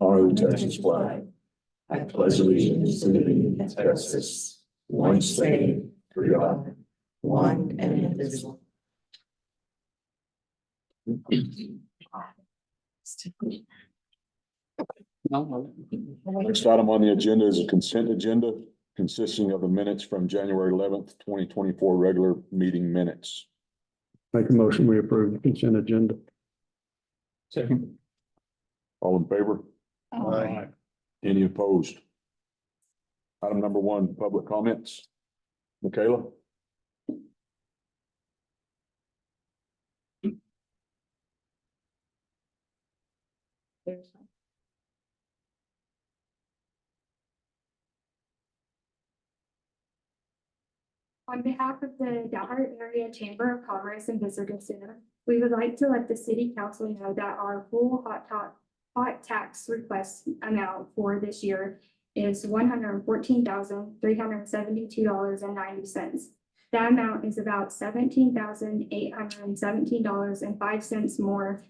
Honor the Texas flag. I pledge allegiance to the Union of Texas, one state, under God, one and indivisible. Next item on the agenda is a consent agenda consisting of the minutes from January 11th, 2024 regular meeting minutes. Make a motion, we approve the consent agenda. Second. All in favor? Aye. Any opposed? Item number one, public comments. Michaela? On behalf of the Dalhart Area Chamber of Commerce and Visitor Center, we would like to let the city council know that our full hot tax request amount for this year is $114,372.90. That amount is about $17,817.05 more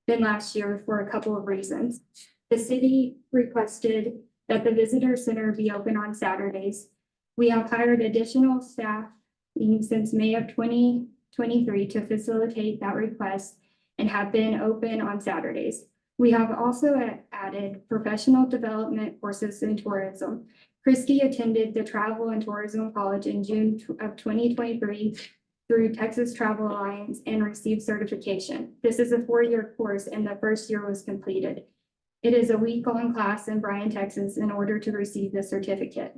than last year for a couple of reasons. The city requested that the visitor center be open on Saturdays. We have hired additional staff since May of 2023 to facilitate that request and have been open on Saturdays. We have also added professional development courses in tourism. Christy attended the Travel and Tourism College in June of 2023 through Texas Travel Alliance and received certification. This is a 4-year course and the first year was completed. It is a week-long class in Bryan, Texas in order to receive the certificate.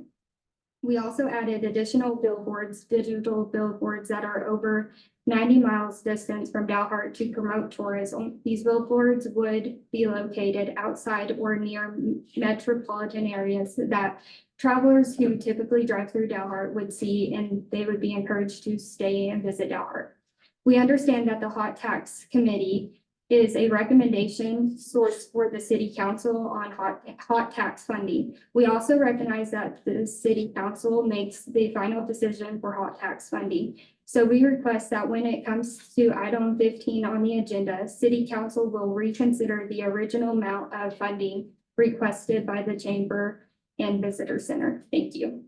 We also added additional billboards, digital billboards that are over 90 miles distance from Dalhart to promote tourism. These billboards would be located outside or near metropolitan areas that travelers who typically drive through Dalhart would see, and they would be encouraged to stay and visit Dalhart. We understand that the Hot Tax Committee is a recommendation source for the city council on hot tax funding. We also recognize that the city council makes the final decision for hot tax funding. So we request that when it comes to item 15 on the agenda, city council will reconsider the original amount of funding requested by the chamber and visitor center. Thank you.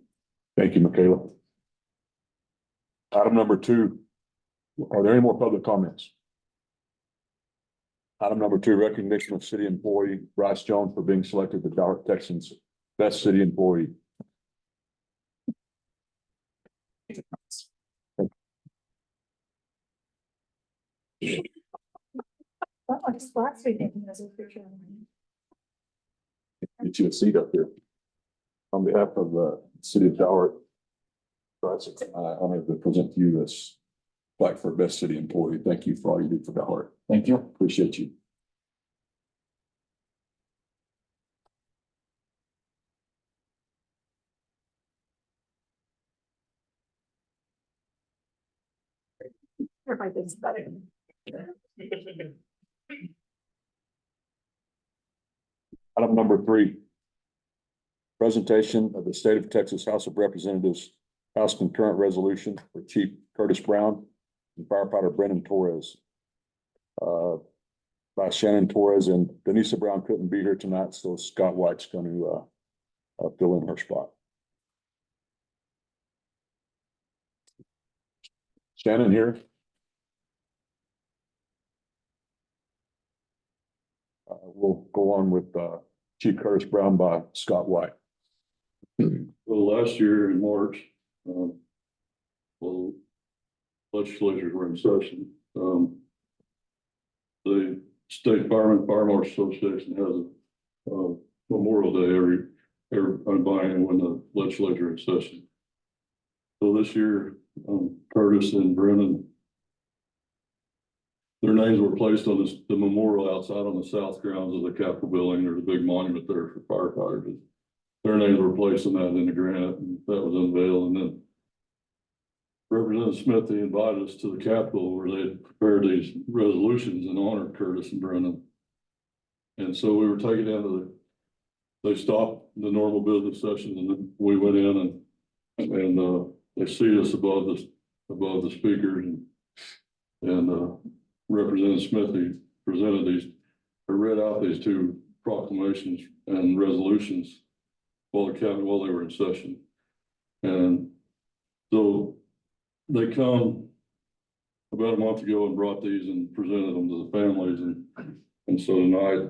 Thank you, Michaela. Item number two, are there any more public comments? Item number two, recognition of city employee Bryce Jones for being selected the Dalhart Texans best city employee. Get you a seat up here. On behalf of the city of Dalhart, Bryce, I honor to present to you this plaque for best city employee. Thank you for all you do for Dalhart. Thank you. Appreciate you. Everybody thinks better. Item number three. Presentation of the State of Texas House of Representatives House Concurrent Resolution for Chief Curtis Brown and Firefighter Brennan Torres. By Shannon Torres, and Denisa Brown couldn't be here tonight, so Scott White's going to fill in her spot. Shannon here. We'll go on with Chief Curtis Brown by Scott White. Well, last year in March, well, legislatures were in session. The State Fire Marshal Association has a Memorial Day every biennium when the legislature is in session. So this year, Curtis and Brennan, their names were placed on the memorial outside on the south grounds of the Capitol building. There's a big monument there for firefighters. Their names were placed on that in the granite, and that was unveiled. And then Representative Smith, they invited us to the Capitol where they prepared these resolutions and honored Curtis and Brennan. And so we were taken into they stopped the normal business session, and then we went in and they seated us above the speakers, and Representative Smith, he presented these, or read out these two proclamations and resolutions while they were in session. And so they come about a month ago and brought these and presented them to the families, and so tonight,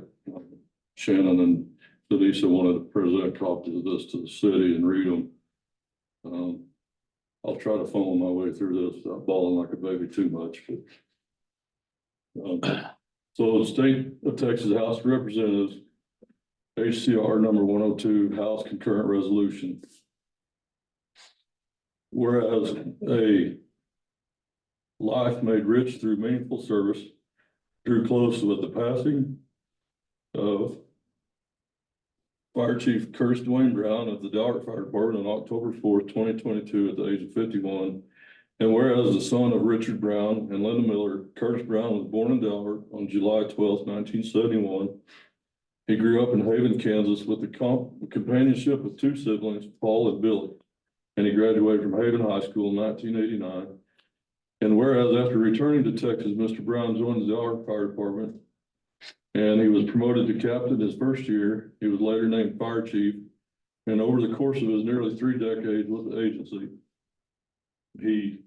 Shannon and Denisa wanted to present copies of this to the city and read them. I'll try to funnel my way through this without bawling like a baby too much, but so the State of Texas House of Representatives, HCR number 102, House Concurrent Resolution. Whereas a life made rich through meaningful service drew close with the passing of Fire Chief Curtis Dwayne Brown of the Dalhart Fire Department on October 4th, 2022 at the age of 51. And whereas the son of Richard Brown and Linda Miller, Curtis Brown was born in Dalhart on July 12th, 1971. He grew up in Haven, Kansas with the companionship of two siblings, Paul and Billy. And he graduated from Haven High School in 1989. And whereas after returning to Texas, Mr. Brown joined the Dalhart Fire Department, and he was promoted to captain his first year. He was later named fire chief, and over the course of his nearly 3 decades with the agency, he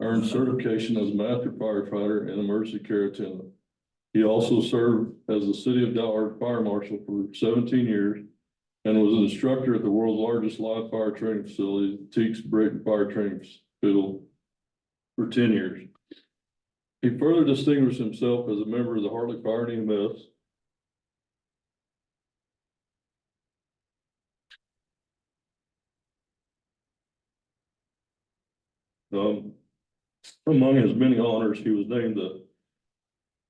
earned certification as a master firefighter and emergency care attendant. He also served as the City of Dalhart Fire Marshal for 17 years and was an instructor at the world's largest live fire training facility, Teague's Brayton Fire Training Hospital, for 10 years. He further distinguished himself as a member of the Hartley Fire and EMS. Among his many honors, he was named the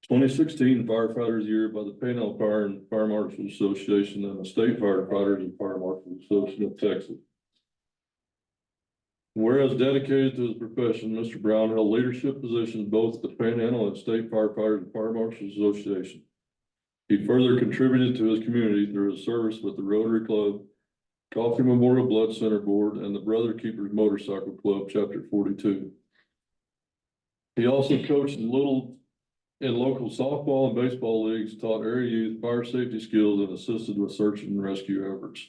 2016 Firefighters of the Year by the Panhandle Fire and Fire Marshals Association and the State Firefighters and Fire Marshals Association of Texas. Whereas dedicated to his profession, Mr. Brown held leadership positions both at the Panhandle and State Firefighters and Fire Marshals Association. He further contributed to his community through his service with the Rotary Club, Coffee Memorial Blood Center Board, and the Brother Keepers Motorcycle Club, Chapter 42. He also coached in local softball and baseball leagues, taught area youth fire safety skills, and assisted with search and rescue efforts.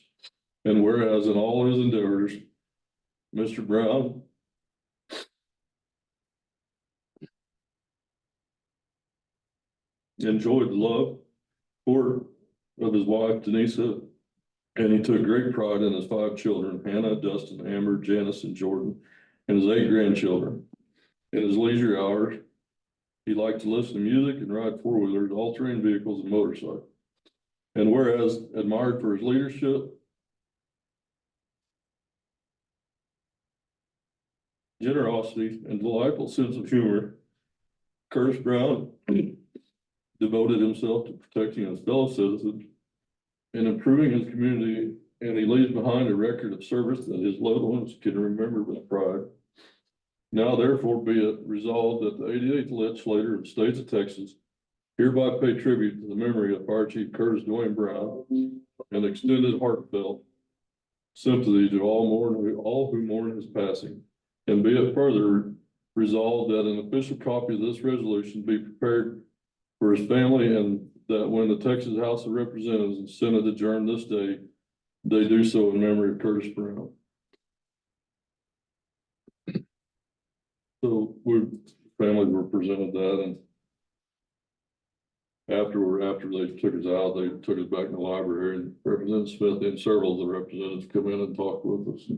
And whereas in all his endeavors, Mr. Brown enjoyed the love, support of his wife, Denisa, and he took great pride in his 5 children, Hannah, Dustin, Amber, Janice, and Jordan, and his 8 grandchildren. In his leisure hours, he liked to listen to music and ride 4-wheelers, all-terrain vehicles, and motorcycles. And whereas admired for his leadership, generosity, and delightful sense of humor, Curtis Brown devoted himself to protecting his fellow citizens and improving his community, and he leaves behind a record of service that his loved ones can remember with pride. Now therefore be it resolved that the 88th Legislature of the State of Texas hereby pay tribute to the memory of Fire Chief Curtis Dwayne Brown and extended heartfelt sympathy to all who mourn his passing. And be it further resolved that an official copy of this resolution be prepared for his family, and that when the Texas House of Representatives and Senate adjourn this day, they do so in memory of Curtis Brown. So families were presented that, and after they took us out, they took us back in the library, and Representative Smith and several of the representatives come in and talk with us.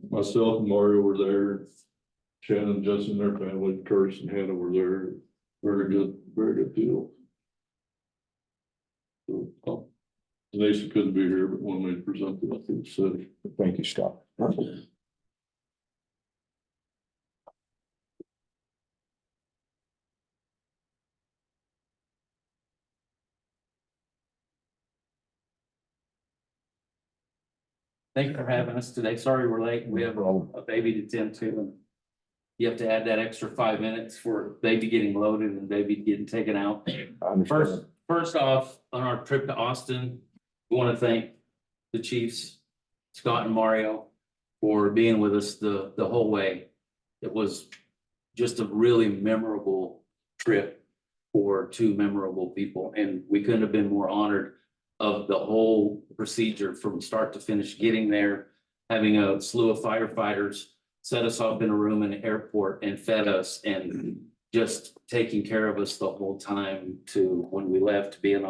Myself and Mario were there, Shannon, Justin, their family, Curtis and Hannah were there. Very good deal. So, Denise couldn't be here, but wanted me to present it to the city. Thank you, Scott. Thank you for having us today. Sorry we're late. We have a baby to tend to, and you have to add that extra 5 minutes for baby getting loaded and baby getting taken out. I understand. First off, on our trip to Austin, We want to thank the chiefs, Scott and Mario, for being with us the whole way. It was just a really memorable trip for two memorable people, and we couldn't have been more honored of the whole procedure from start to finish, getting there, having a slew of firefighters set us up in a room in the airport and fed us and just taking care of us the whole time to when we left, being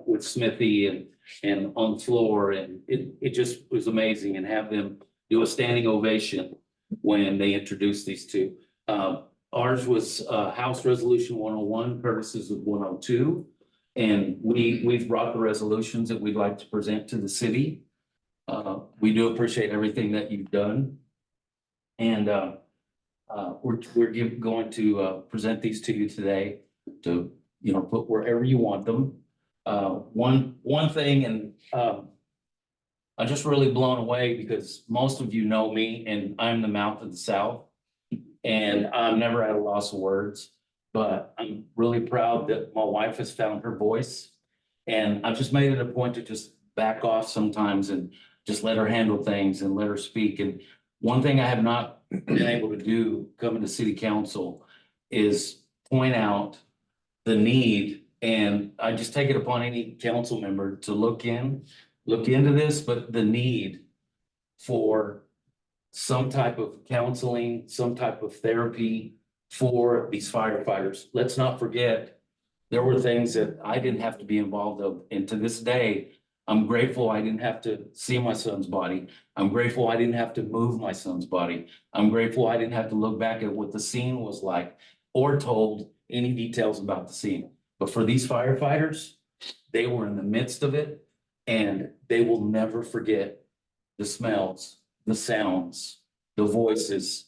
with Smithy and on the floor, and it just was amazing, and have them do a standing ovation when they introduced these two. Ours was House Resolution 101, purposes of 102. And we've brought the resolutions that we'd like to present to the city. We do appreciate everything that you've done. And we're going to present these to you today to, put wherever you want them. One thing, and I'm just really blown away because most of you know me and I'm the mouth of the South. And I'm never at a loss of words, but I'm really proud that my wife has found her voice. And I've just made it a point to just back off sometimes and just let her handle things and let her speak. And one thing I have not been able to do coming to city council is point out the need. And I just take it upon any council member to look into this, but the need for some type of counseling, some type of therapy for these firefighters. Let's not forget, there were things that I didn't have to be involved of. And to this day, I'm grateful I didn't have to see my son's body. I'm grateful I didn't have to move my son's body. I'm grateful I didn't have to look back at what the scene was like or told any details about the scene. But for these firefighters, they were in the midst of it, and they will never forget the smells, the sounds, the voices,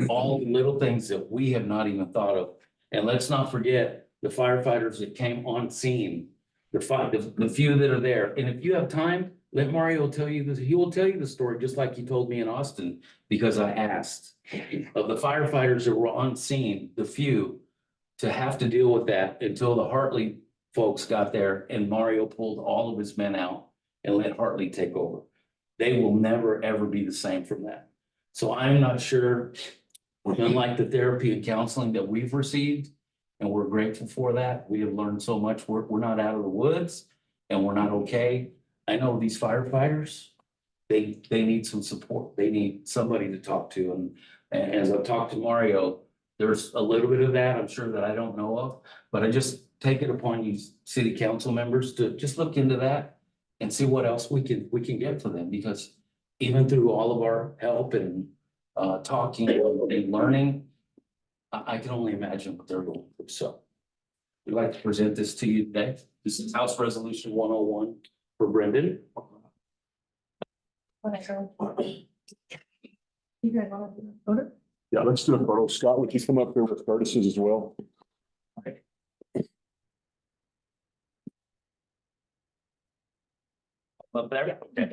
all the little things that we have not even thought of. And let's not forget the firefighters that came on scene, the few that are there. And if you have time, let Mario tell you this. He will tell you the story just like he told me in Austin, because I asked of the firefighters that were on scene, the few, to have to deal with that until the Hartley folks got there and Mario pulled all of his men out and let Hartley take over. They will never, ever be the same from that. So I'm not sure, unlike the therapy and counseling that we've received, and we're grateful for that. We have learned so much. We're not out of the woods and we're not okay. I know these firefighters, they need some support. They need somebody to talk to. And as I've talked to Mario, there's a little bit of that I'm sure that I don't know of, but I just take it upon you city council members to just look into that and see what else we can get for them, because even through all of our help and talking and learning, I can only imagine what they're going through. So we'd like to present this to you today. This is House Resolution 101 for Brendan. You guys want to vote it? Yeah, let's do a photo. Scott, would you come up here with Curtis's as well? Up there? Okay.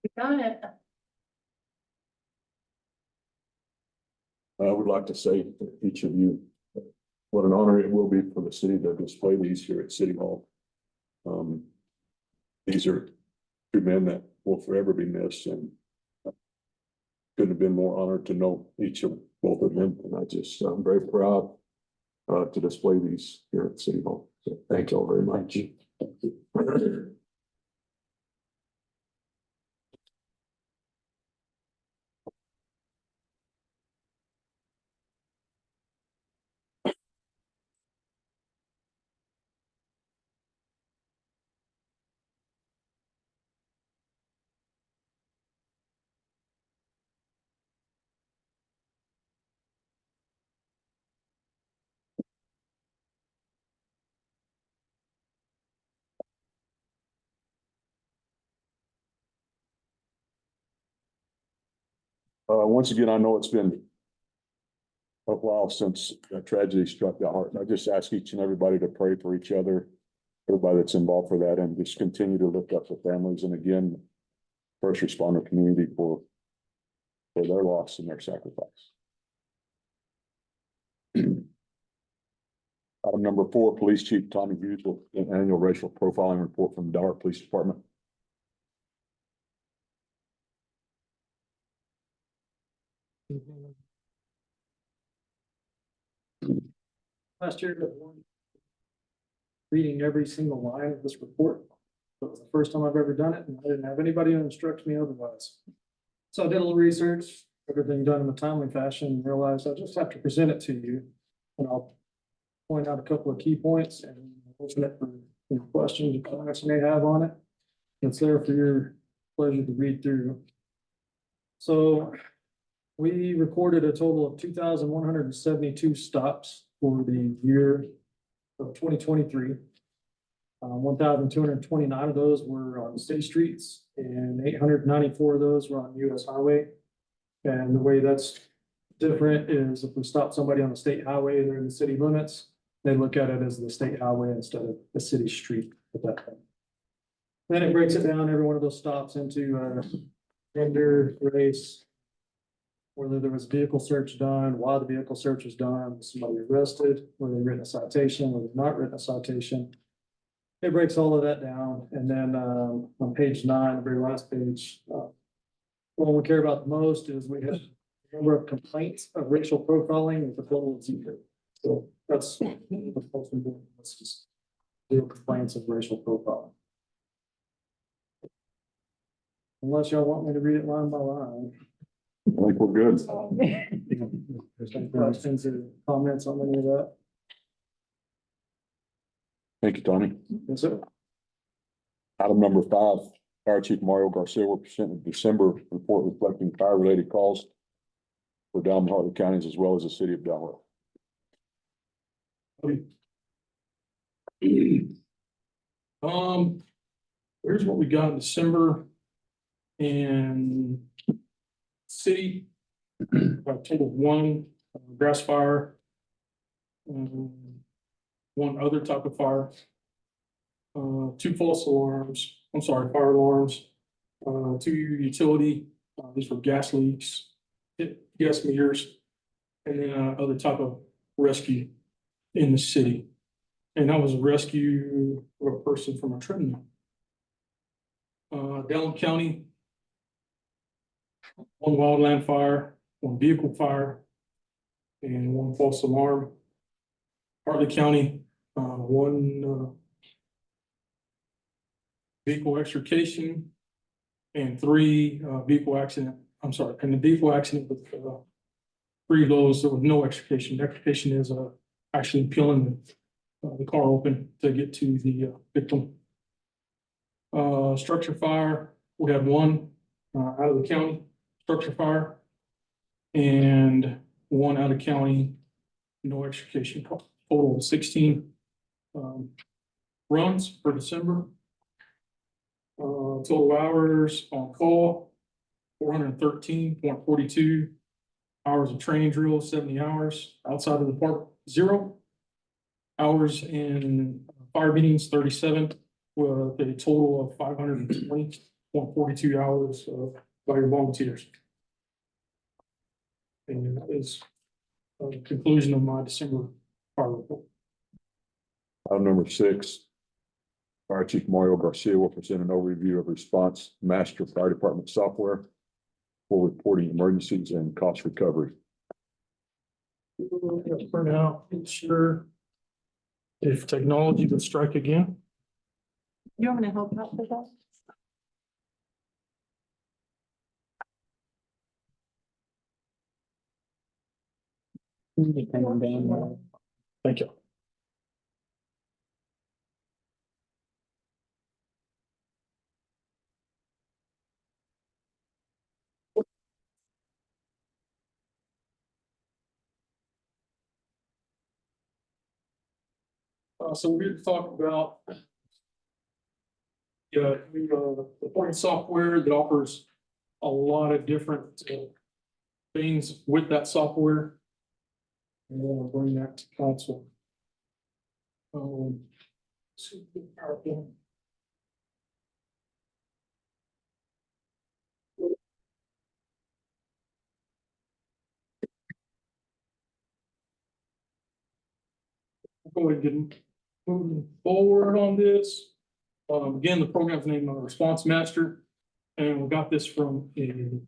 We got it. I would like to say to each of you, what an honor it will be for the city to display these here at City Hall. These are two men that will forever be missed, and couldn't have been more honored to know each of both of them. And I'm very proud to display these here at City Hall. So thank you all very much. Once again, I know it's been a while since that tragedy struck Dalhart, and I just ask each and everybody to pray for each other, everybody that's involved for that, and just continue to lift up the families, and again, first responder community for their loss and their sacrifice. Item number 4, Police Chief Tommy Hughes will an annual racial profiling report from the Dalhart Police Department. Last year, reading every single line of this report. It was the first time I've ever done it, and I didn't have anybody who instruct me otherwise. So I did a little research, everything done in a timely fashion, and realized I just have to present it to you. And I'll point out a couple of key points and open it for any questions or comments you may have on it. It's there for your pleasure to read through. So we recorded a total of 2,172 stops for the year of 2023. 1,229 of those were on state streets and 894 of those were on US highway. And the way that's different is if we stop somebody on the state highway and they're in the city limits, they look at it as the state highway instead of the city street at that point. Then it breaks it down, every one of those stops into gender, race, whether there was vehicle search done, why the vehicle search was done, was somebody arrested, were they written a citation, were they not written a citation. It breaks all of that down, and then on page 9, the very last page, what we care about the most is we have a number of complaints of racial profiling with a total of 0. So that's the most important. Let's just do complaints of racial profiling. Unless y'all want me to read it line by line. I think we're good. There's any questions or comments on any of that? Thank you, Tommy. Yes, sir. Item number 5, Fire Chief Mario Garcia will present a December report reflecting fire-related calls for Dalhart counties as well as the city of Dalhart. Here's what we got in December. And city, total of 1 grass fire. 1 other type of fire. 2 false alarms, fire alarms. 2 utility, these were gas leaks, gas meters. And then other type of rescue in the city. And that was a rescue of a person from a treadmill. Dalhart County, 1 wildland fire, 1 vehicle fire, and 1 false alarm. Hartley County, 1 vehicle extrication and 3 vehicle accident. And the vehicle accident with 3 of those, there was no extrication. Extrication is actually peeling the car open to get to the victim. Structure fire, we had 1 out of the county structure fire and 1 out of county, no extrication. Total of 16 runs for December. Total hours on call, 413.42 hours of training drill, 70 hours outside of the park, 0 hours in fire meetings, 37, with a total of 520.42 hours by your volunteers. And that is the conclusion of my December fire report. Item number 6, Fire Chief Mario Garcia will present an overview of response master fire department software for reporting emergencies and cost recovery. For now, sure. If technology would strike again. You want me to help out with that? Thank you. So we're here to talk about the reporting software that offers a lot of different things with that software. And then I'll bring that to council. See if we can PowerPoint. Go ahead and get moving forward on this. Again, the program's named Response Master, and we got this from a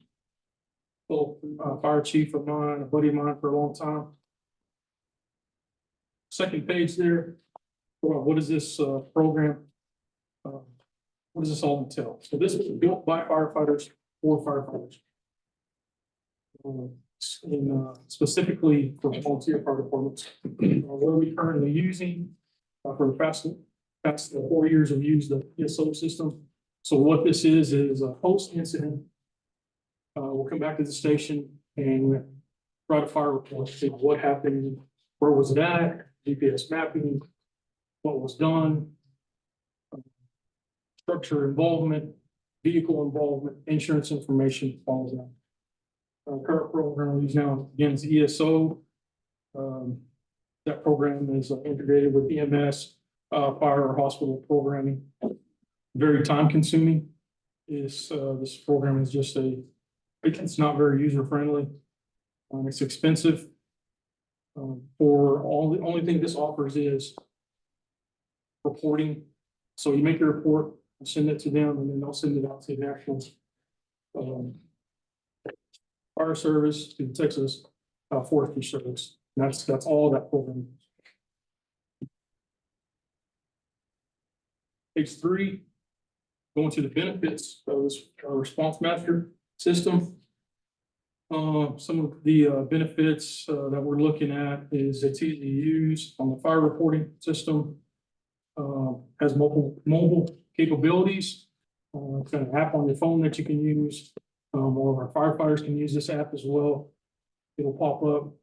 fire chief of mine, a buddy of mine for a long time. Second page there, what is this program? What does this all entail? So this was built by firefighters for firefighters. Specifically for volunteer fire departments. What are we currently using for the past 4 years of use the ESO system. So what this is a post incident. We'll come back to the station and write a fire report, see what happened, where was it at, GPS mapping, what was done, structure involvement, vehicle involvement, insurance information falls out. Current program we use now, again, is ESO. That program is integrated with EMS, fire or hospital programming. Very time consuming. This program is just it's not very user friendly. It's expensive. For the only thing this offers is reporting. So you make your report, send it to them, and then they'll send it out to the national fire service, to the Texas forestry service. And that's all that program is. Page 3, going to the benefits of this response master system. Some of the benefits that we're looking at is it's easy to use on the fire reporting system. Has mobile capabilities. It's got an app on your phone that you can use. All of our firefighters can use this app as well. It'll pop up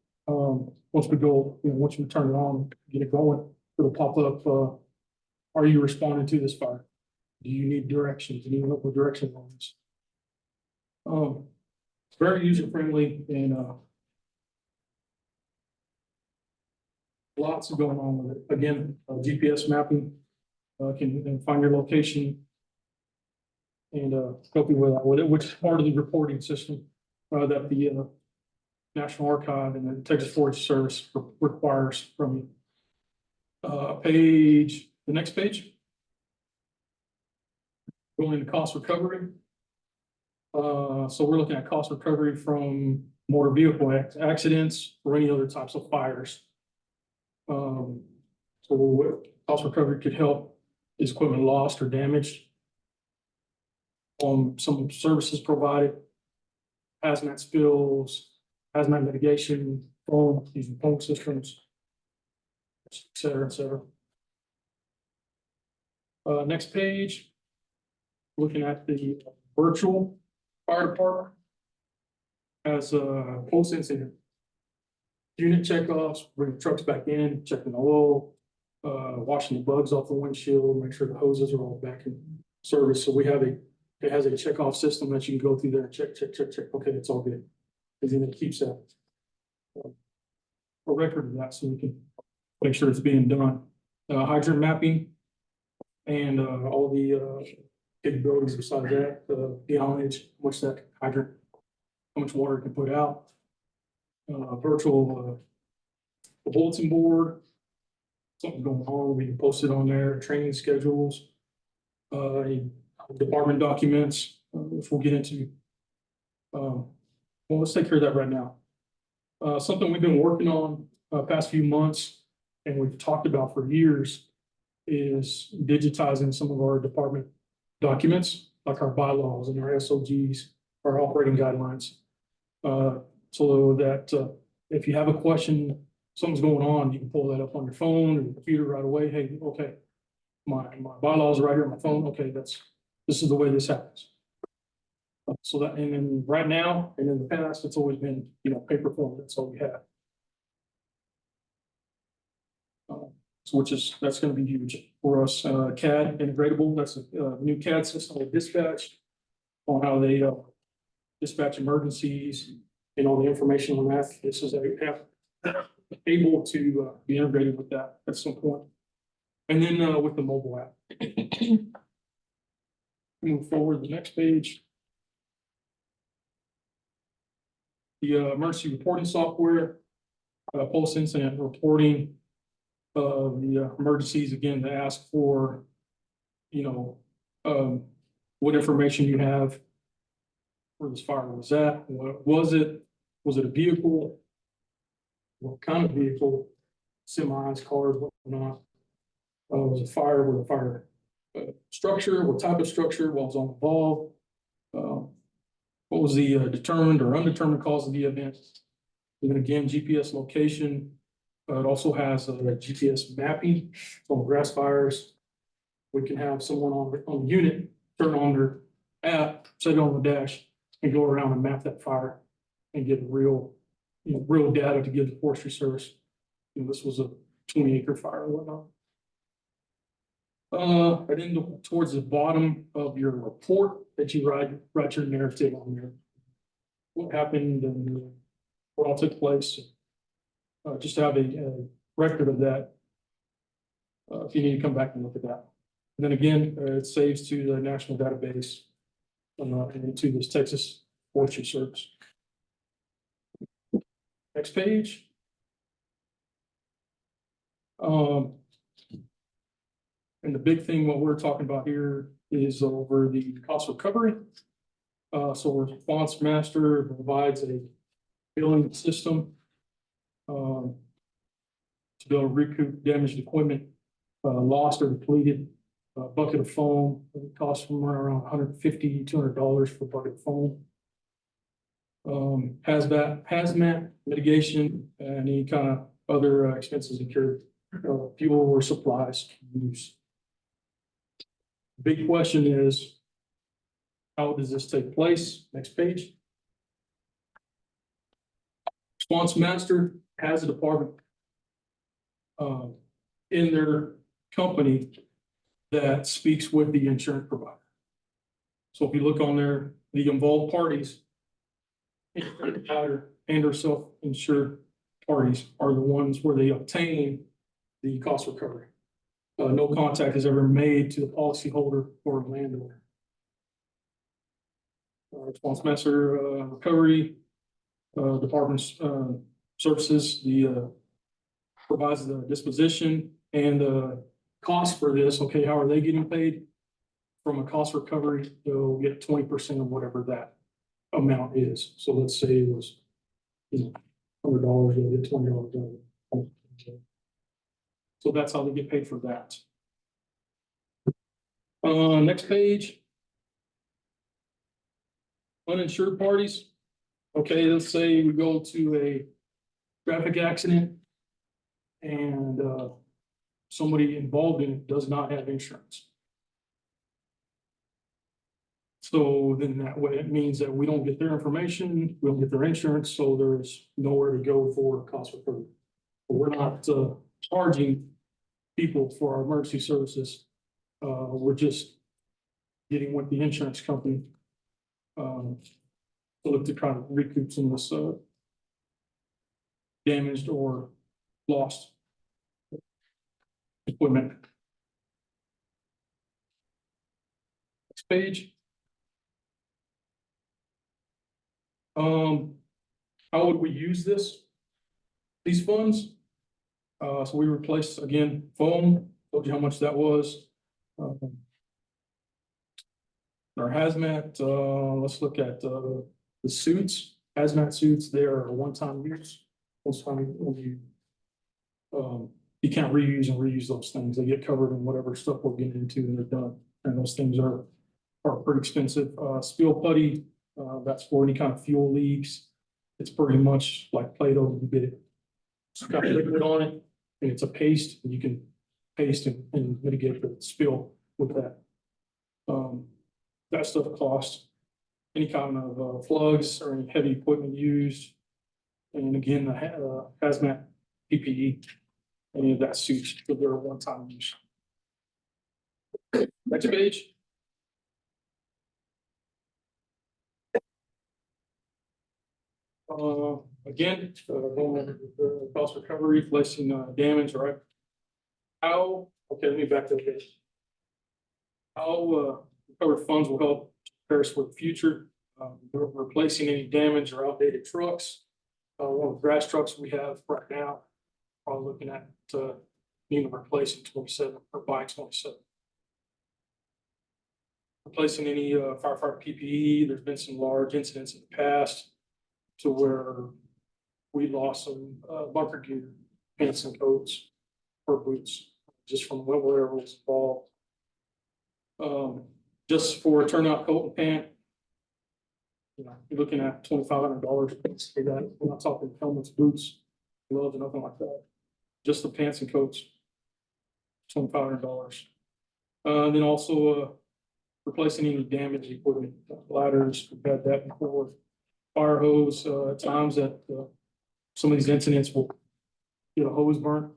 once we go, once we turn it on, get it going. It'll pop up. Are you responding to this fire? Do you need directions? Do you need help with directions on this? It's very user friendly and lots going on with it. Again, GPS mapping can find your location and help you with it, which is part of the reporting system that the National Archive and the Texas Forest Service requires from you. The next page. Going into cost recovery. So we're looking at cost recovery from motor vehicle accidents or any other types of fires. So what cost recovery could help is equipment lost or damaged. Some services provided, hazmat spills, hazmat mitigation, using foam systems, et cetera, et cetera. Next page, looking at the virtual fire department as a post incident unit checkoffs, bring the trucks back in, checking the oil, washing the bugs off the windshield, make sure the hoses are all back in service. So it has a checkoff system that you can go through there and check. Okay, it's all good. And then it keeps a record of that so we can make sure it's being done. Hydrant mapping and all the capabilities besides that, gallonage, what's that hydrant, how much water it can put out. Virtual bulletin board, something's going on, we can post it on there, training schedules, department documents, which we'll get into. Well, let's take care of that right now. Something we've been working on past few months and we've talked about for years is digitizing some of our department documents, like our bylaws and our SOGs, our operating guidelines. So that if you have a question, something's going on, you can pull that up on your phone or your computer right away. Hey, okay, my bylaws are right here on my phone. Okay, this is the way this happens. So that, and then right now, and in the past, it's always been, paper form. That's all we have. So that's going to be huge for us. CAD integratable. That's a new CAD system they dispatched on how they dispatch emergencies, and all the information on that. This is able to be integrated with that at some point. And then with the mobile app. Move forward, the next page. The emergency reporting software, post incident reporting of the emergencies, again, to ask for, you know, what information you have. Where this fire was at, what was it? Was it a vehicle? What kind of vehicle? Semis, cars, whatnot. Was it fire, with a fire structure, what type of structure, what was involved? What was the determined or undetermined cause of the event? And then again, GPS location. It also has GPS mapping on grass fires. We can have someone on the unit turn on their app, set it on the dash, and go around and map that fire and get real, real data to give the forestry service. This was a 20-acre fire or whatnot. And then towards the bottom of your report that you write your narrative on there. What happened and what all took place. Just have a record of that. If you need to come back and look at that. And then again, it saves to the national database and to this Texas Forestry Service. Next page. And the big thing, what we're talking about here is over the cost recovery. So Response Master provides a billing system to be able to recoup damaged equipment, lost or depleted. Bucket of foam, it costs somewhere around $150 to $200 for a bucket of foam. Hazmat mitigation and any kind of other expenses incurred, fuel or supplies use. Big question is, how does this take place? Next page. Response Master has a department in their company that speaks with the insurance provider. So if you look on there, the involved parties, insurance provider and or self-insured parties are the ones where they obtain the cost recovery. No contact is ever made to the policyholder or landowner. Response Master recovery department's services provides the disposition and cost for this. Okay, how are they getting paid? From a cost recovery, they'll get 20% of whatever that amount is. So let's say it was, $100, they'll get $20. So that's how they get paid for that. Next page. Uninsured parties. Okay, let's say we go to a traffic accident and somebody involved in it does not have insurance. So then that way it means that we don't get their information, we don't get their insurance, so there's nowhere to go for cost recovery. But we're not charging people for our emergency services. We're just getting with the insurance company to look to try to recoup some of this damaged or lost equipment. Next page. How would we use these funds? So we replaced again foam. Told you how much that was. Our hazmat. Let's look at the suits. Hazmat suits. They are one-time use. Most time when you can't reuse and reuse those things. They get covered in whatever stuff we're getting into, and they're done. And those things are pretty expensive. Spill putty. That's for any kind of fuel leaks. It's pretty much like Play-Doh. You get it. It's got liquid on it, and it's a paste, and you can paste and mitigate the spill with that. That stuff costs any kind of plugs or any heavy equipment used. And again, the hazmat PPE, any of that suits for their one-time use. Next page. Again, going over the cost recovery, replacing damage, right? How, okay, let me back to this. How recovered funds will help prepare us for the future, replacing any damaged or outdated trucks. One of the grass trucks we have right now, probably looking at needing to replace in 27 or by 27. Replacing any firefighter PPE. There's been some large incidents in the past to where we lost some bunker gear, pants and coats, or boots, just from whatever was involved. Just for a turnout coat and pant, you know, you're looking at $2,500. We're not talking helmets, boots, gloves, or nothing like that. Just the pants and coats, $2,500. Then also replacing any damaged equipment, ladders. We've had that before. Fire hose. At times that some of these incidents will get a hose burnt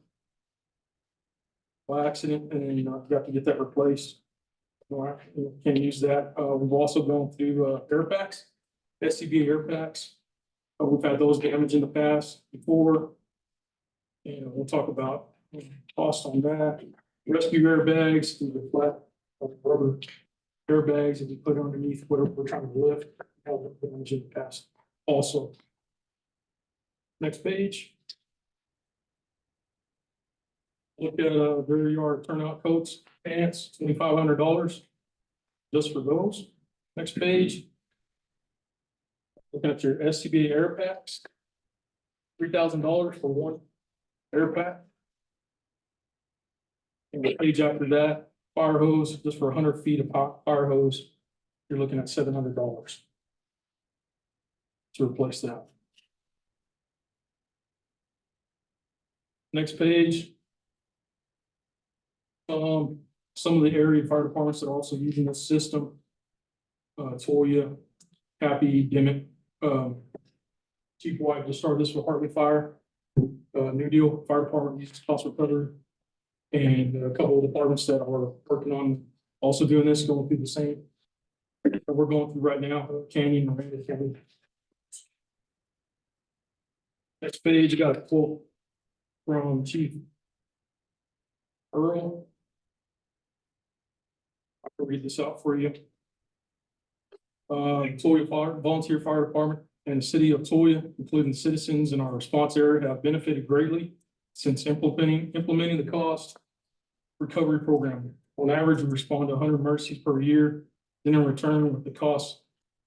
by accident, and then you have to get that replaced. Can't use that. We've also gone through air packs, SCBA air packs. We've had those damaged in the past before. And we'll talk about cost on that. Rescue airbags, the flat rubber airbags that you put underneath whatever we're trying to lift, have damage in the past also. Next page. Look at rear yard turnout coats, pants, $2,500 just for those. Next page. Looking at your SCBA air packs, $3,000 for one air pack. And the page after that, fire hose, just for 100 feet of fire hose, you're looking at $700 to replace that. Next page. Some of the area fire departments that are also using this system. Toya, Happy, Dimmick, Chief White just started this with Hartley Fire. New Deal Fire Department uses cost recovery. And a couple of departments that are working on also doing this, going through the same. that we're going through right now, Canyon, Miranda County. Next page, you got a quote from Chief Earl. I can read this out for you. Toya Volunteer Fire Department and the city of Toya, including citizens in our response area, have benefited greatly since implementing the cost recovery program. On average, we respond to 100 emergencies per year. Then in return, with the cost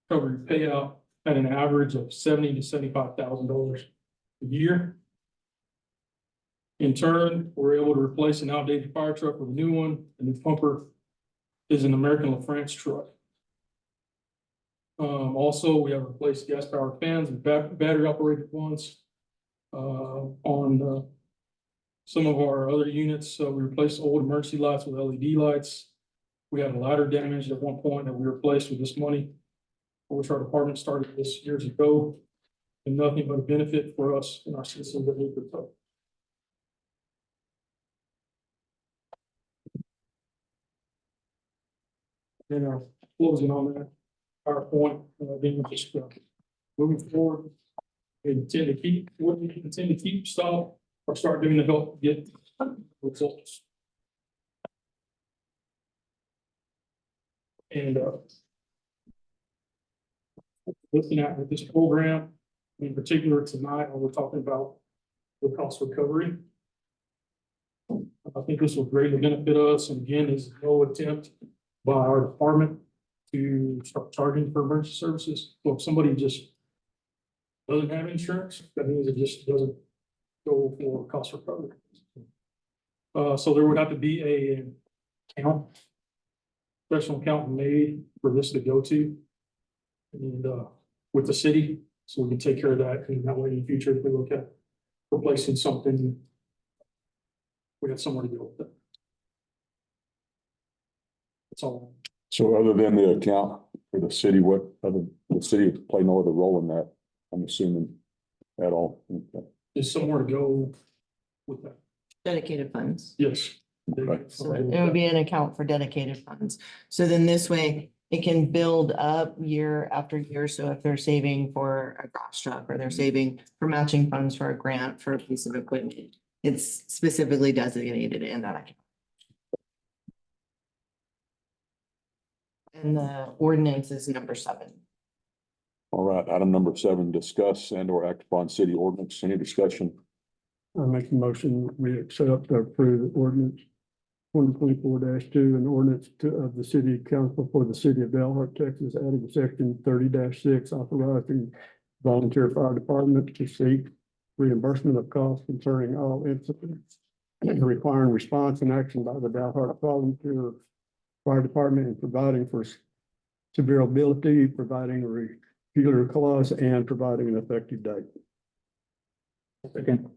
recovery payout at an average of $70,000 to $75,000 a year. In turn, we're able to replace an outdated fire truck with a new one. The new pumper is an American LaFrance truck. Also, we have replaced gas powered fans and battery operated ones. On some of our other units, we replaced old emergency lights with LED lights. We had a ladder damaged at one point that we replaced with this money, which our department started this years ago, and nothing but a benefit for us and our citizens that we protect. And closing on that PowerPoint, again, just moving forward, we intend to keep, what we intend to keep, stop, or start doing to help get results. And looking at this program, in particular tonight, we're talking about the cost recovery. I think this will greatly benefit us, and again, is no attempt by our department to start charging for emergency services. So if somebody just doesn't have insurance, that means it just doesn't go for cost recovery. So there would have to be a account, special account made for this to go to, and with the city, so we can take care of that. And that way in the future, if we look at replacing something, we got somewhere to go with it. That's all. So other than the account for the city, what other, the city play no other role in that, I'm assuming at all? There's somewhere to go with that. Dedicated funds. Yes. Okay. So it would be an account for dedicated funds. So then this way it can build up year after year. So if they're saving for for a grass truck, or they're saving for matching funds for a grant for a piece of equipment. It's specifically designated in that account. And the ordinance is number 7. All right, item number 7, discuss and or act upon city ordinance. Any discussion? I make a motion, we accept or approve ordinance 2024-2, an ordinance of the city council for the city of Dalhart, Texas, adding section 30-6, authorizing volunteer fire department to seek reimbursement of costs concerning all incidents requiring response and action by the Dalhart Volunteer Fire Department, and providing for severability, providing a repealer clause, and providing an effective date. Second.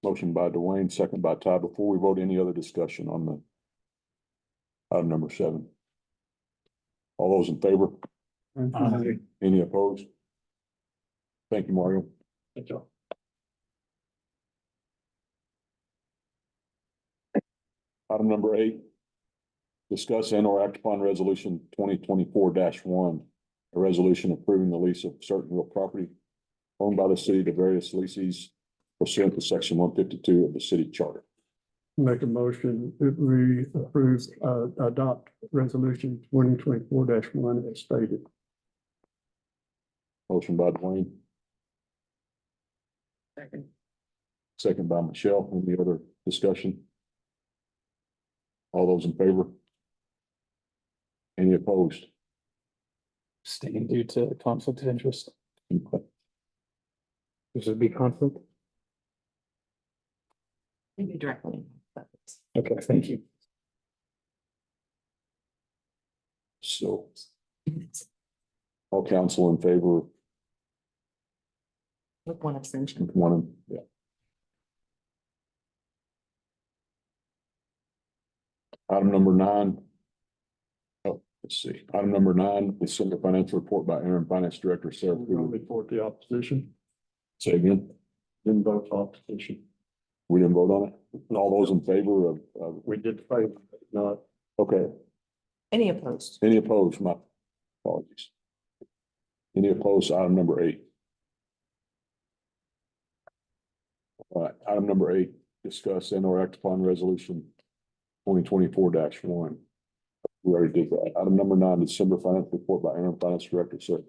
Motion by Dwayne, second by Todd. Before we vote, any other discussion on the item number 7? All those in favor? Any opposed? Thank you, Mario. Good job. Item number 8, discuss and or act upon resolution 2024-1, a resolution approving the lease of certain real property owned by the city to various lessees pursuant to section 152 of the city charter. Make a motion that we approve, adopt resolution 2024-1 as stated. Motion by Dwayne, Second. second by Michelle. Any other discussion? All those in favor? Any opposed? Staying due to conflict of interest. Does it be conflict? Maybe directly. Okay, thank you. So all council in favor With one abstention. of one, yeah. Item number 9. Oh, let's see. Item number 9, December financial report by interim finance director Sarah. I'll report the opposition. Say again, Didn't vote for opposition. we didn't vote on it. And all those in favor of, We did favor, but not. okay, Any opposed? any opposed? My apologies. Any opposed, to item number 8? All right, item number 8, discuss and or act upon resolution 2024-1. We already did that. Item number 9, December financial report by interim finance director Sarah.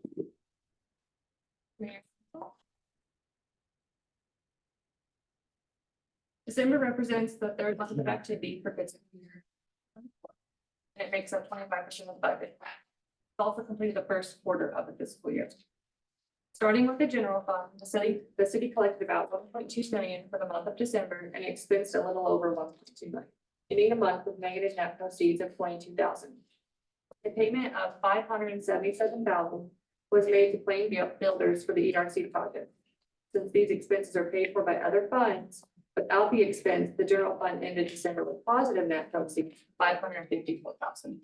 December represents the third month of activity for fiscal year. And it makes up 25% of the budget. It's also completed the first quarter of the fiscal year. Starting with the general fund, the city collected about 1.2 million for the month of December and expensed a little over 1.2 million, ending the month with negative net proceeds of 22,000. A payment of 577,000 was made to Plain Builders for the ERC project. Since these expenses are paid for by other funds, without the expense, the general fund ended December with positive net proceeds, 554,000.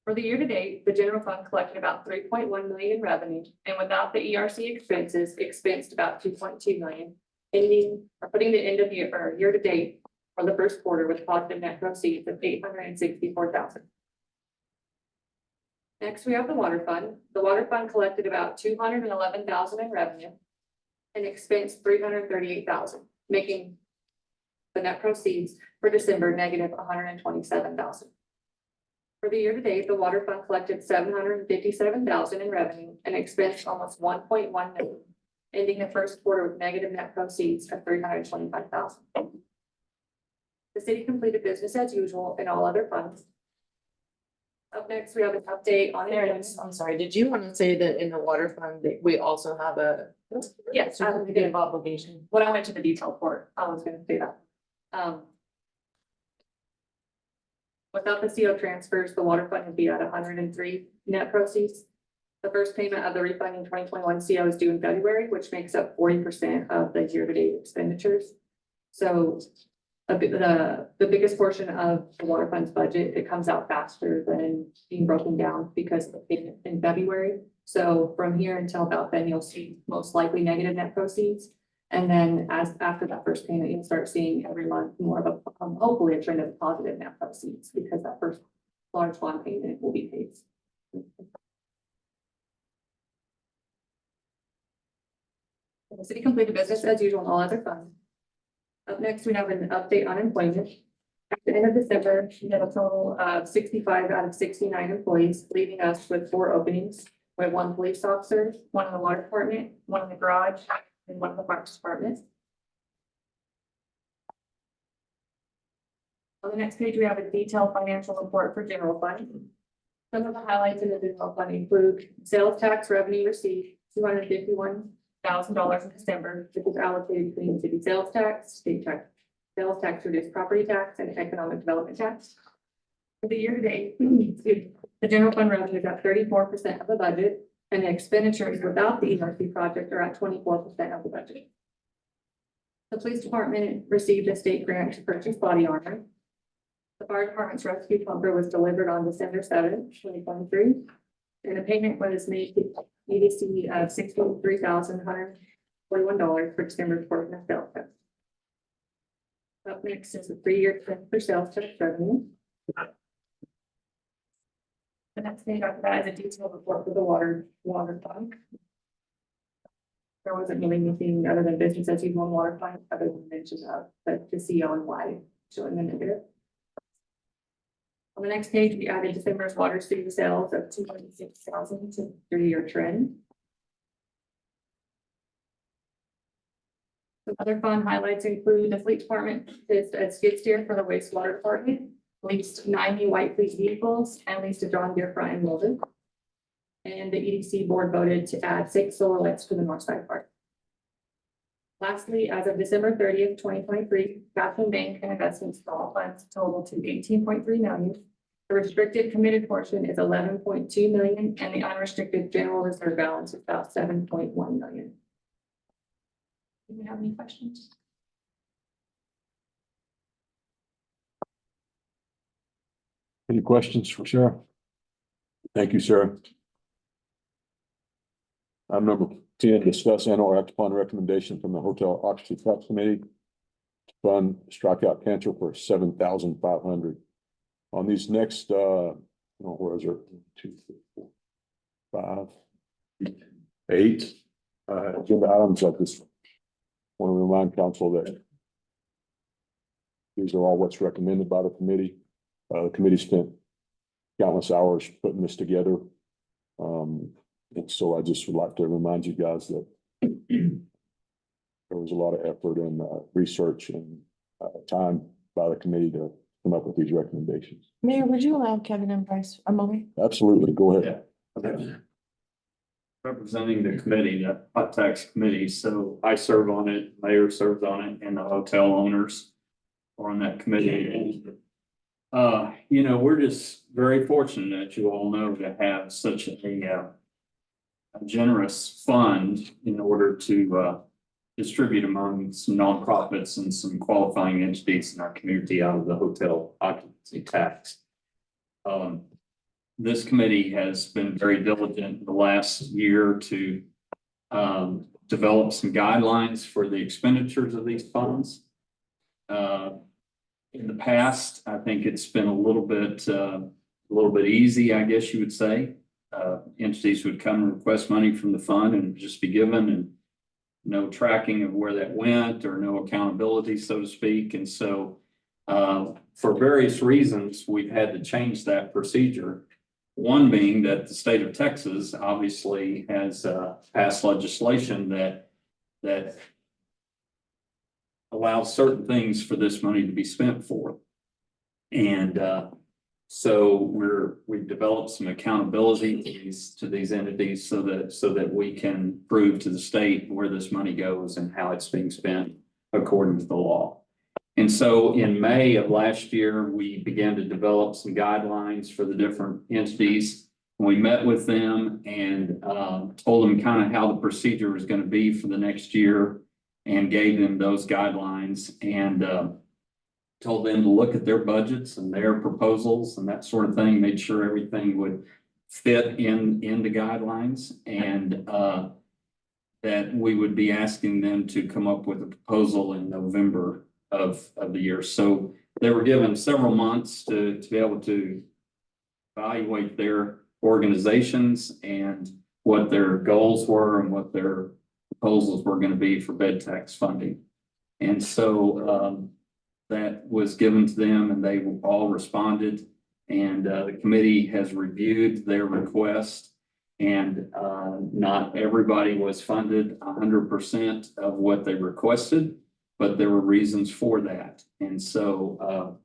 For the year to date, the general fund collected about 3.1 million in revenue, and without the ERC expenses, expensed about 2.2 million, putting the end of year or year to date for the first quarter with positive net proceeds of 864,000. Next, we have the water fund. The water fund collected about 211,000 in revenue and expensed 338,000, making the net proceeds for December negative 127,000. For the year to date, the water fund collected 757,000 in revenue and expensed almost 1.1 million, ending the first quarter with negative net proceeds of 325,000. The city completed business as usual in all other funds. Up next, we have an update on. There it is. I'm sorry. Did you want to say that in the water fund, that we also have a Yes, certificate of obligation? when I went to the detail for, I was gonna say that. Without the CO transfers, the water fund would be at 103 net proceeds. The first payment of the refunding 2021 CO is due in February, which makes up 40% of the year-to-date expenditures. So the biggest portion of the water fund's budget, it comes out faster than being broken down because of the payment in February. So from here until about then, you'll see most likely negative net proceeds. And then after that first payment, you'll start seeing every month more of a, hopefully a trend of positive net proceeds because that first large bond payment will be paid. The city completed business as usual on all other funds. Up next, we have an update on employment. At the end of December, we have a total of 65 out of 69 employees, leaving us with 4 openings. We have 1 police officer, 1 in the water department, 1 in the garage, and 1 in the parks department. On the next page, we have a detailed financial report for general fund. Some of the highlights in the general fund include sales tax revenue received, $251,000 in December, which was allocated between city sales tax, state tax, sales tax, reduced property tax, and economic development tax. For the year to date, the general fund revenue is at 34% of the budget, and the expenditures without the ERC project are at 24% of the budget. The police department received a state grant to purchase body armor. The fire department's rescue pumper was delivered on December 7th, 2023, and a payment was made to EDC of $63,141 for December's portion of sales tax. Up next is the 3-year trend for sales tax revenue. The next page after that is a detailed report for the water fund. There wasn't really anything other than business as usual on water fund, other than mention of the CO and Y showing the negative. On the next page, we added December's water sewer sales of 206,000 to 3-year trend. Some other fun highlights include the fleet department is a skid steer for the wastewater department, leased 90 white fleet vehicles, and leased a John Deere front end loader. And the EDC board voted to add 6 solar lights to the north side park. Lastly, as of December 30th, 2023, cash in bank and investments for all funds total to 18.3 million. The restricted committed portion is 11.2 million, and the unrestricted general reserve balance is about 7.1 million. Do you have any questions? Any questions for Sarah? Thank you, Sarah. Item number 10, discuss and/or act upon recommendation from the Hotel Occupancy Tax Committee to fund strikeout cancer for $7,500. On these next, where is there? 2, 3, 4, 5, 8 agenda items like this. Want to remind council that these are all what's recommended by the committee. The committee spent countless hours putting this together. And so I just would like to remind you guys that there was a lot of effort and research and time by the committee to come up with these recommendations. Mayor, would you allow Kevin and Bryce a moment? Absolutely. Go ahead. Representing the committee, the hot tax committee, so I serve on it, mayor serves on it, and the hotel owners are on that committee. We're just very fortunate, you all know, to have such a generous fund in order to distribute among some nonprofits and some qualifying entities in our community out of the hotel occupancy tax. This committee has been very diligent the last year to develop some guidelines for the expenditures of these funds. In the past, I think it's been a little bit easy, I guess you would say. Entities would come and request money from the fund and just be given, and no tracking of where that went or no accountability, so to speak. And so for various reasons, we've had to change that procedure. One being that the state of Texas obviously has passed legislation that allows certain things for this money to be spent for. And so we've developed some accountability to these entities so that we can prove to the state where this money goes and how it's being spent according to the law. And so in May of last year, we began to develop some guidelines for the different entities. We met with them and told them kind of how the procedure was going to be for the next year, and gave them those guidelines, and told them to look at their budgets and their proposals and that sort of thing, made sure everything would fit in the guidelines, and that we would be asking them to come up with a proposal in November of the year. So they were given several months to be able to evaluate their organizations and what their goals were and what their proposals were going to be for bed tax funding. And so that was given to them and they all responded. And the committee has reviewed their request. And not everybody was funded 100% of what they requested, but there were reasons for that. And so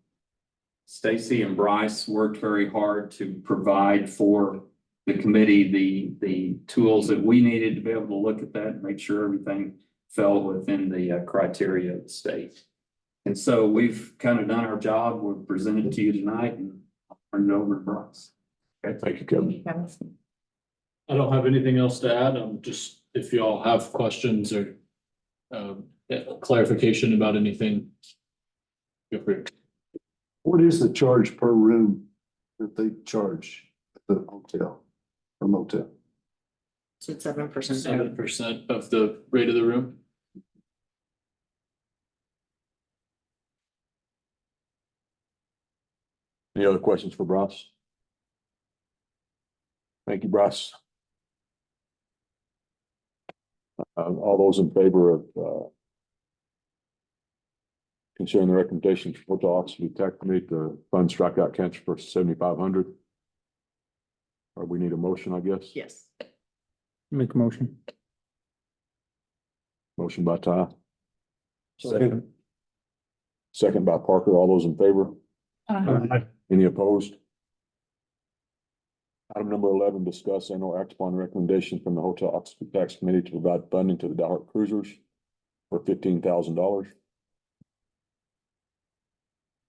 Stacy and Bryce worked very hard to provide for the committee the tools that we needed to be able to look at that and make sure everything fell within the criteria of the state. And so we've kind of done our job. We've presented to you tonight and I'll turn it over to Bryce. Okay, thank you, Kevin. I don't have anything else to add. Just, if y'all have questions or clarification about anything, feel free. What is the charge per room that they charge at the hotel or motel? So it's 7%. 7% of the rate of the room. Any other questions for Bryce? Thank you, Bryce. All those in favor of considering the recommendation for Hotel Occupancy Tax Committee to fund strikeout cancer for 7,500? Or we need a motion, I guess? Yes. Make a motion. Motion by Ty, Second. second by Parker. All those in favor? Aye. Any opposed? Item number 11, discuss and or act upon recommendation from the Hotel Occupancy Tax Committee to provide funding to the Dalhart Cruisers for $15,000.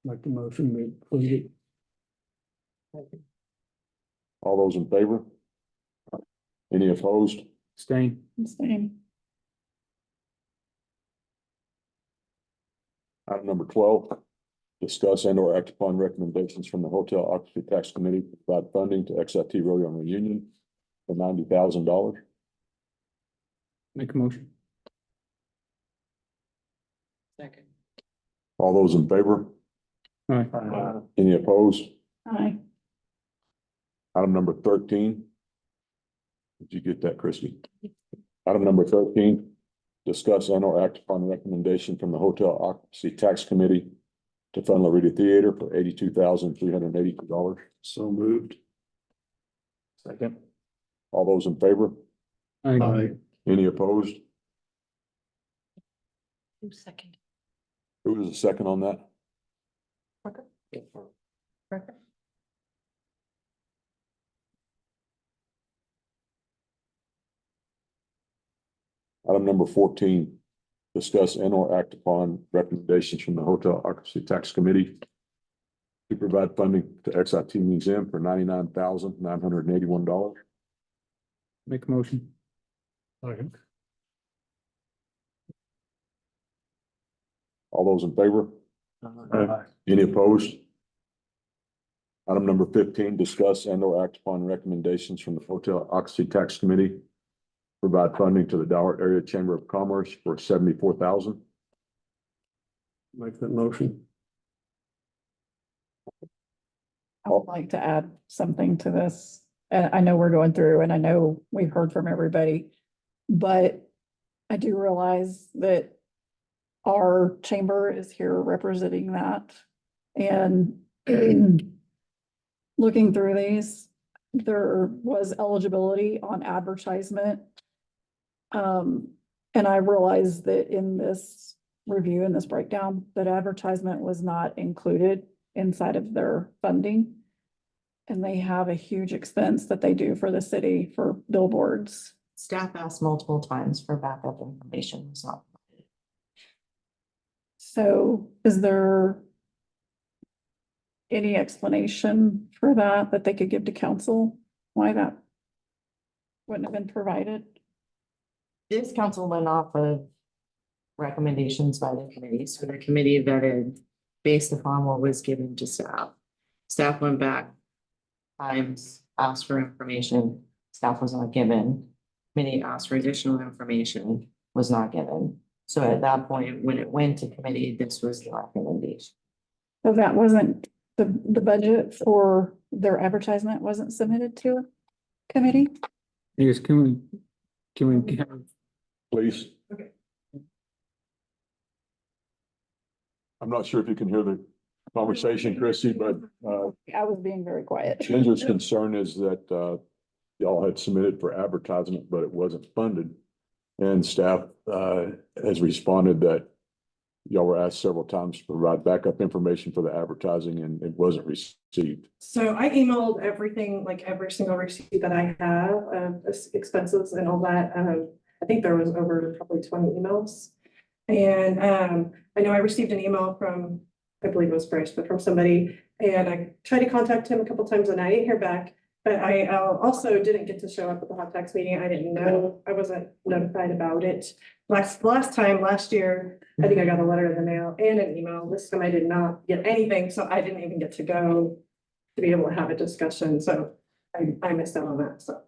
Make the motion, we include it. All those in favor? Any opposed? Stain. Same. Item number 12, discuss and or act upon recommendations from the Hotel Occupancy Tax Committee to provide funding to XIT Rodeo and Reunion for $90,000. Make a motion. Second. All those in favor? Aye. Any opposed? Aye. Item number 13. Did you get that, Christie? Item number 13, discuss and or act upon recommendation from the Hotel Occupancy Tax Committee to fund Larita Theater for $82,382. So moved. Second. All those in favor? Aye. Any opposed? Who's second? Who was the second on that? Parker? Parker. Item number 14, discuss and or act upon recommendations from the Hotel Occupancy Tax Committee to provide funding to XIT Museum for $99,981. Make a motion. Second. All those in favor? Any opposed? Item number 15, discuss and or act upon recommendations from the Hotel Occupancy Tax Committee. Provide funding to the Dalhart Area Chamber of Commerce for $74,000. Make that motion. I would like to add something to this. And I know we're going through and I know we've heard from everybody, but I do realize that our chamber is here representing that. And looking through these, there was eligibility on advertisement. And I realized that in this review and this breakdown, that advertisement was not included inside of their funding. And they have a huge expense that they do for the city for billboards. Staff asked multiple times for backup information, it's not. So is there any explanation for that they could give to council? Why that wouldn't have been provided? This council went off of recommendations by the committee, so the committee vetted based upon what was given to staff. Staff went back times, asked for information, staff was not given. Committee asked for additional information, was not given. So at that point, when it went to committee, this was the recommendation. So that wasn't, the budget for their advertisement wasn't submitted to Committee? Yes, can we have Please. I'm not sure if you can hear the conversation, Chrissy, but I was being very quiet. Ginger's concern is that y'all had submitted for advertisement, but it wasn't funded. And staff has responded that y'all were asked several times to provide backup information for the advertising and it wasn't received. So I emailed everything, like every single receipt that I have, expenses and all that. I think there was over probably 20 emails. And I know I received an email from, I believe it was Bryce, but from somebody, and I tried to contact him a couple times and I didn't hear back. But I also didn't get to show up at the hot tax meeting. I didn't know, I wasn't notified about it. Last year, I think I got a letter in the mail and an email. This time I did not get anything, so I didn't even get to go to be able to have a discussion. So I missed out on that, so.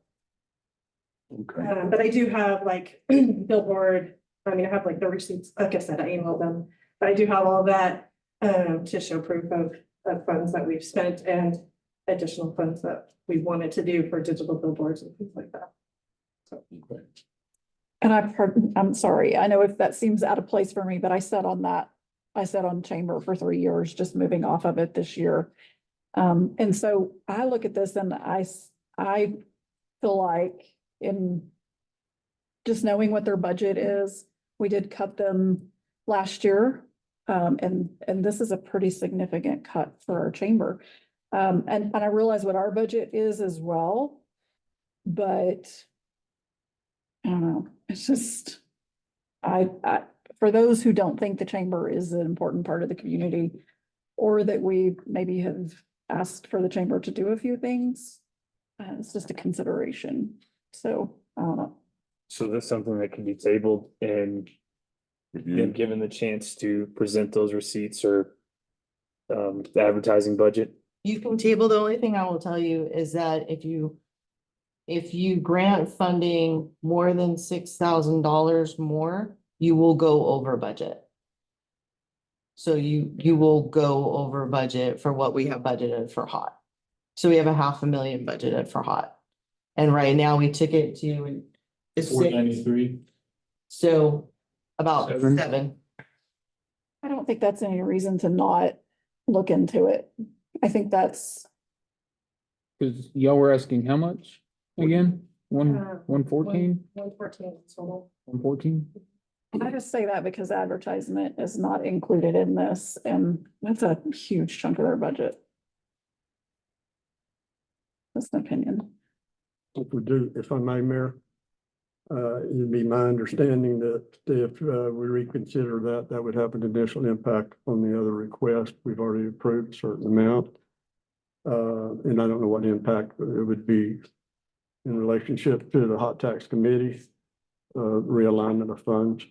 Okay. But I do have like billboard, I mean, I have like the receipts, like I said, I emailed them, but I do have all that to show proof of funds that we've spent and additional funds that we wanted to do for digital billboards and things like that. So. Okay. And I'm sorry, I know if that seems out of place for me, but I sat on chamber for 3 years, just moving off of it this year. And so I look at this and I feel like in just knowing what their budget is, we did cut them last year. And this is a pretty significant cut for our chamber. And I realize what our budget is as well, but I don't know, it's just, for those who don't think the chamber is an important part of the community, or that we maybe have asked for the chamber to do a few things, it's just a consideration. So, I don't know. So that's something that can be tabled and then given the chance to present those receipts or the advertising budget. You can table, the only thing I will tell you is that if you grant funding more than $6,000 more, you will go over budget. So you will go over budget for what we have budgeted for hot. So we have $500,000 budgeted for hot. And right now we took it to it's 493. So about Seven. 7. I don't think that's any reason to not look into it. I think that's, Cause y'all were asking how much again? 114? 114 total. 114? I just say that because advertisement is not included in this, and that's a huge chunk of their budget. That's an opinion. If we do, if I may, Mayor, it'd be my understanding that if we reconsider that, that would have an additional impact on the other request. We've already approved a certain amount. And I don't know what impact it would be in relationship to the hot tax committee, realignment of funds.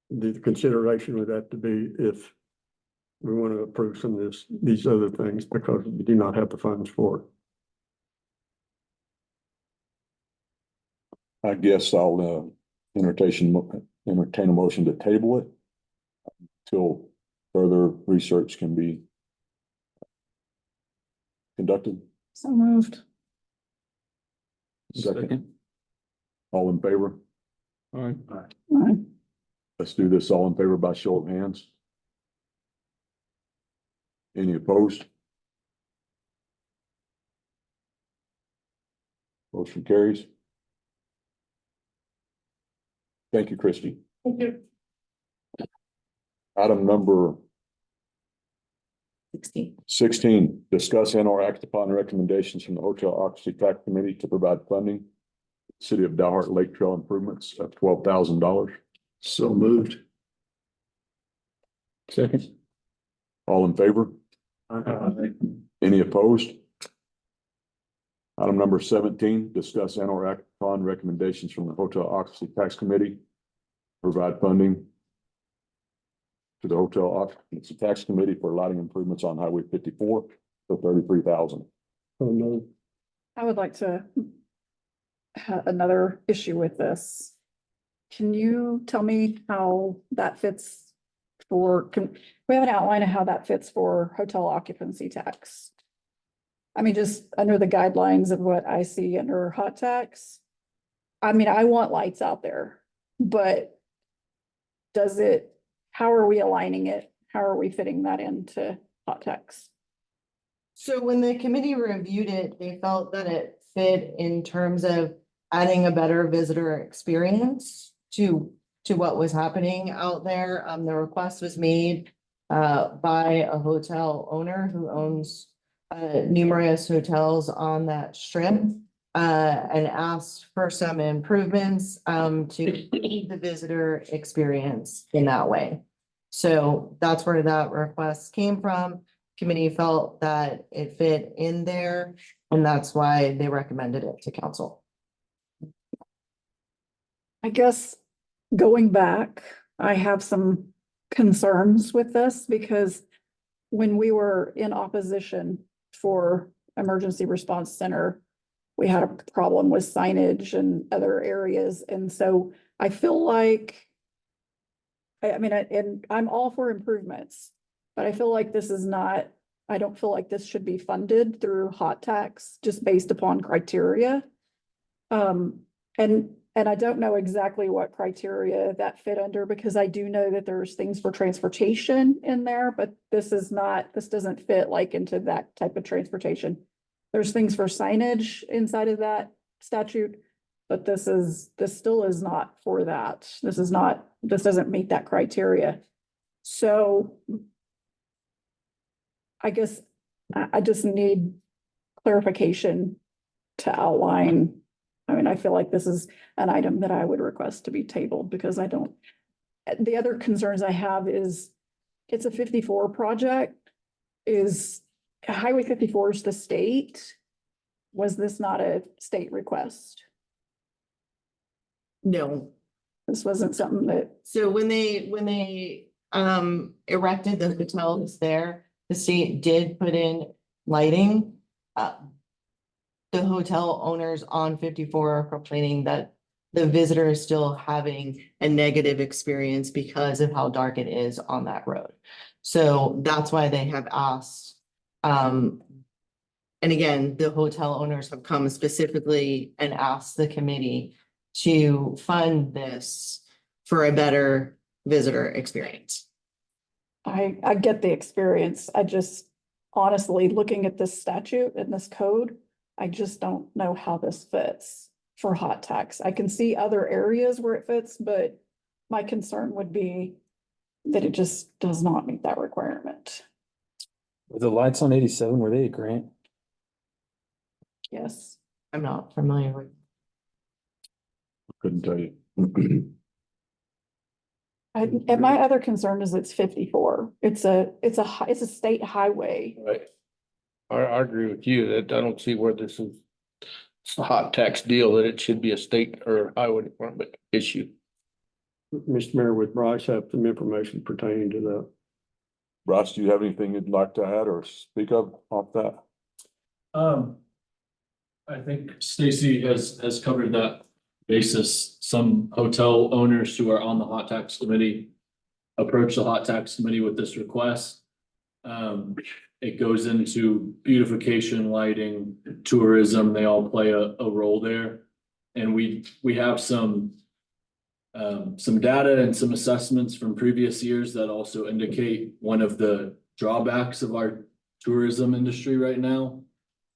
The consideration would have to be if we want to approve some of these other things because we do not have the funds for it. I guess I'll entertain a motion to table it till further research can be conducted. So moved. Second. All in favor? All right. All right. Let's do this all in favor by show of hands. Any opposed? Motion carries. Thank you, Christie. Thank you. Item number 16. 16, discuss and or act upon recommendations from the Hotel Occupancy Tax Committee to provide funding. City of Dalhart Lake Trail improvements of $12,000. So moved. Second. All in favor? Any opposed? Item number 17, discuss and or act upon recommendations from the Hotel Occupancy Tax Committee. Provide funding to the Hotel Occupancy Tax Committee for lighting improvements on Highway 54 for $33,000. Oh, no. I would like to have another issue with this. Can you tell me how that fits we have an outline of how that fits for hotel occupancy tax? I mean, just under the guidelines of what I see under hot tax. I mean, I want lights out there, but how are we aligning it? How are we fitting that into hot tax? So when the committee reviewed it, they felt that it fit in terms of adding a better visitor experience to what was happening out there. The request was made by a hotel owner who owns numerous hotels on that strip and asked for some improvements to aid the visitor experience in that way. So that's where that request came from. Committee felt that it fit in there, and that's why they recommended it to council. I guess going back, I have some concerns with this because when we were in opposition for emergency response center, we had a problem with signage and other areas. And so I feel like, and I'm all for improvements, but I feel like this is not, I don't feel like this should be funded through hot tax just based upon criteria. And I don't know exactly what criteria that fit under because I do know that there's things for transportation in there, but this doesn't fit like into that type of transportation. There's things for signage inside of that statute, but this still is not for that. This doesn't meet that criteria. So I guess I just need clarification to outline. I mean, I feel like this is an item that I would request to be tabled because the other concerns I have is it's a 54 project. Is Highway 54 is the state? Was this not a state request? No. This wasn't something that, So when they erected the hotels there, the state did put in lighting. The hotel owners on 54 are complaining that the visitor is still having a negative experience because of how dark it is on that road. So that's why they have asked. And again, the hotel owners have come specifically and asked the committee to fund this for a better visitor experience. I get the experience. I just honestly, looking at this statute and this code, I just don't know how this fits for hot tax. I can see other areas where it fits, but my concern would be that it just does not meet that requirement. Were the lights on 87, were they a grant? Yes. I'm not familiar with. Couldn't tell you. And my other concern is it's 54. It's a state highway. Right. I agree with you that I don't see where this is. It's a hot tax deal that it should be a state or highway department issue. Mr. Mayor, would Bryce have some information pertaining to that? Bryce, do you have anything you'd like to add or speak of off that? I think Stacy has covered that basis. Some hotel owners who are on the hot tax committee approach the hot tax committee with this request. It goes into beautification, lighting, tourism, they all play a role there. And we have some data and some assessments from previous years that also indicate one of the drawbacks of our tourism industry right now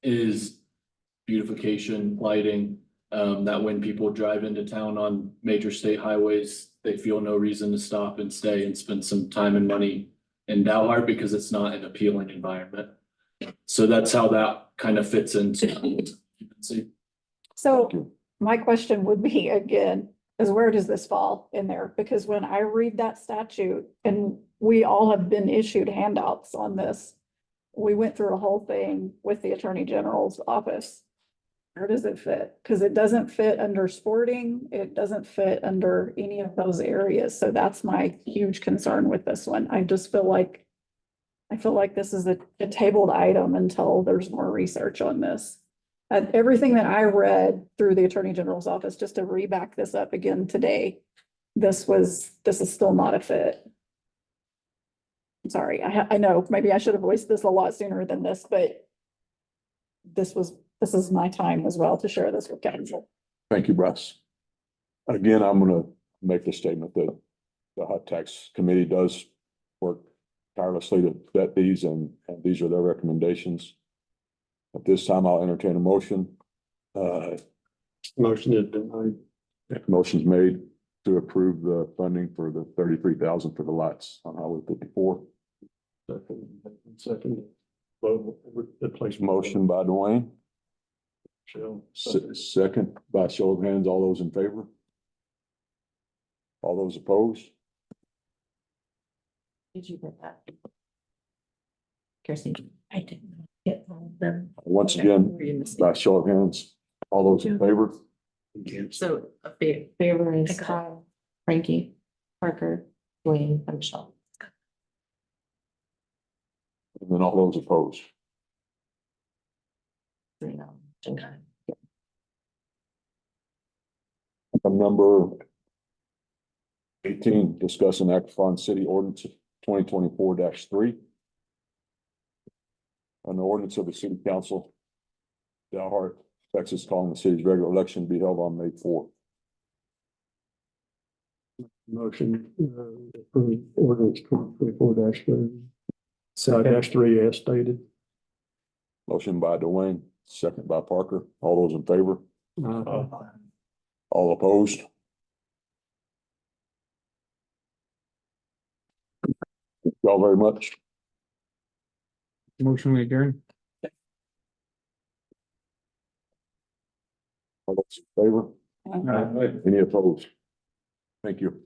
is beautification, lighting, that when people drive into town on major state highways, they feel no reason to stop and stay and spend some time and money in Dalhart because it's not an appealing environment. So that's how that kind of fits into. So my question would be again, is where does this fall in there? Because when I read that statute and we all have been issued handouts on this, we went through a whole thing with the Attorney General's office. Where does it fit? Because it doesn't fit under sporting. It doesn't fit under any of those areas. So that's my huge concern with this one. I feel like this is a tabled item until there's more research on this. And everything that I read through the Attorney General's office, just to reback this up again today, this is still not a fit. I'm sorry, I know maybe I should have voiced this a lot sooner than this, but this is my time as well to share this with council. Thank you, Russ. Again, I'm gonna make the statement that the Hut Tax Committee does work tirelessly to vet these, and these are their recommendations. At this time, I'll entertain a motion. Motion is denied. Motion's made to approve the funding for the 33,000 for the lights on Highway 54. Second. Vote, the place. Motion by Dwayne, second by show of hands. All those in favor? All those opposed? Did you get that? Kirsty, I didn't get all of them. Once Okay. again, Were you missing? by show of hands, all those in favor? So a favor is Kyle, Frankie, Parker, Dwayne, and Michelle. And then all those opposed. Three now. Okay. Number 18, discuss and act upon city ordinance 2024-3. An ordinance of the city council, Dalhart, Texas, calling the city's regular election to be held on May 4th. Motion, approve ordinance 2024-3. -3 as stated. Motion by Dwayne, second by Parker. All those in favor? All opposed? Thank y'all very much. Motion adjourned. All those in favor? Any opposed? Thank you.